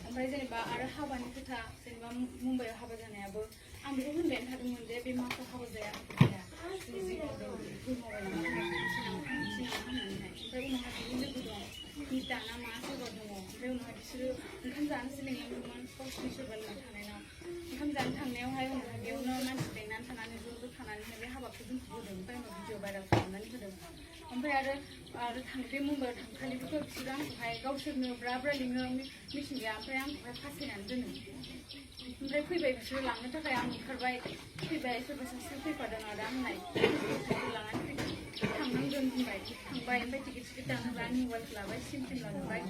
ओमफ्राय जेनेबा आरो हाबानि खोथा जेनेबा मुम्बाइआव हाबा जानायाबो आं बेखौ होनबायानो थादोंमोन जे बे माखौ हाबा जाया जों जि मावबाय होननानैहाय ओमफ्राय उनावहाय बिनि लोगो दं मिता ना मा सोरबा दङ ओमफ्राय उनावहाय बिसोरो ओंखाम जानोसो लिंलांदोंमोन गावसिनि सोरबा लोगो थानायनाव ओंखाम जानो थांनायावहाय उनावहाय बेयावनो मानसि लेंनानै थानानै ज' थानानैहाय बे हाबाखौ जोंखौ होदों ओमफ्राय उनाव भिडिअ भाइरेल खालामनानै होदों ओमफ्राय आरो बे मुम्बाइआव थांखालिबोथ' बिसोरो आंखौहाय गावसोरनो ब्रा लिङो मिथिंगाया ओमफ्राय आंखौहाय फासायनानै दोनो ओमफ्राय फैबाय बिसोरो लांनो थाखाय आं ओंखारबाय फैबाय सोरबा सासे फैफादों आदा होननाय लानानै थांनांगोन होनबाय थांबाय ओमफ्राय टिकेट दानहोबाय आंनि मबाइलखौ लाबाय सिम लांबाय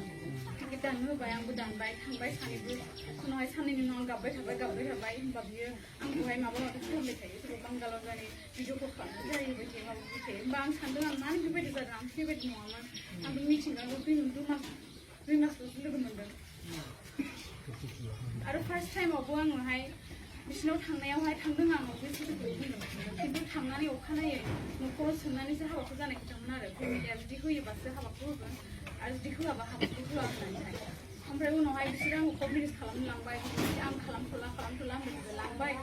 टिकेट दाननो होबाय आंबो दानबाय थांबाय सानैबो उनावहाय साननैनि उनाव आं गाबबाय थाबाय होनबा बियो आंखौहाय माबा माबि खालामबाय थायो सोरबा बांगालाव जानाय भिडिअ कल खालामनाय जाहैबाय थायो माबाबाय थायो होमबा आं सानदों आं मानो बेबायदि जादों आं बेबायदि नङामोन आंबो मिथिंगाखौ 2 मासल'सो लोगो मोनदों आरो फार्स्ट टाइमावबो आङोहाय बिसिनाव थांनायावहाय थांदों आं बे सोलोखौ बुंदों खिन्थु थांनानै अखानायै न'खराव सोंनानैसो हाबाखौ जानाय खोथामोन आरो फेमिलिया जुदि होयोबासो हाबाखौ होगोन आरो जुदि होआबा हाबाखौ होआ होननानैहाय ओमफ्राय उनावहाय बिसोरो आंखौ कट मेरेज खालामनो लांबाय आं खालामथ'ला होननानै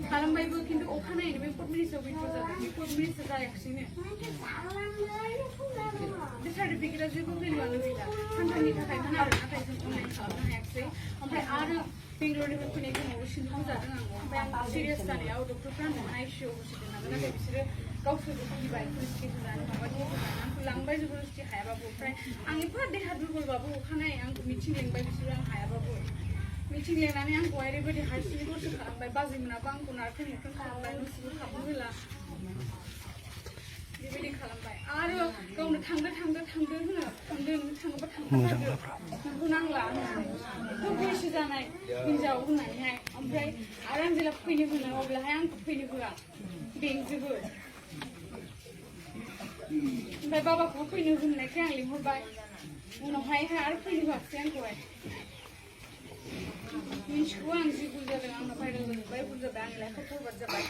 खालामबायबो खिन्थु अखानायैनो बे कट मेरेजआव विथड्र जादों बे कट मेरेजआ जायाखिसैनो बे सार्टिफिकेटआ जेबो भेलुआनो गैला सानथामनि थाखायमोन आरो नाथाय जों अनलाइन खालामनो हायाखिसै ओमफ्राय आरो बेंगलरनिफ्राय फैनाय समाव सिन्दुरखौ जादों आङो ओमफ्राय आं सिरियास जानायाव डक्टरफ्रा आंखौ आइसिइउआव हरसिगोन नाथाय बिसोरो गावसोरबो फैबाय पुलिसखि होनानै माबाखि होनानै आंखौ लांबाय जबरदस्ति हायाबाबो ओमफ्राय आं एफा देहा दुरबलबाबो अखानायै आंखौ मिथिं लेंबाय बिसोरो आं हायाबाबो मिथिं लेंनानै आंखौहाय ओरैबायदि हारसिङै दरसे खालामबाय बाजैमोनाबो आंखौ नारखें नुख्रें खालामबाय न'सिंआव हाबनो होला बेबायदि खालामबाय आरो गावनो थांदो होनो थांदो नों थाङोबा थांखाथारदो नोंखौ नांला होननानै बैसो जानाय हिनजाव होननानैहाय ओमफ्राय आरो आं जेब्ला फैनो होनो अब्लाहाय आंखौ फैनो होआ बेंजोबो ओमफ्राय बाबाखौबो फैनो होननायखाय आं लिंहरबाय उनावहाय आरो फैनो होआखिसै आंखौहाय मिन्थिगौ आं जि भुल जादों आंना भाइरेल जाजोब्बाय भुल जाबाय आंनि लाइफआव बरबाद जाबाय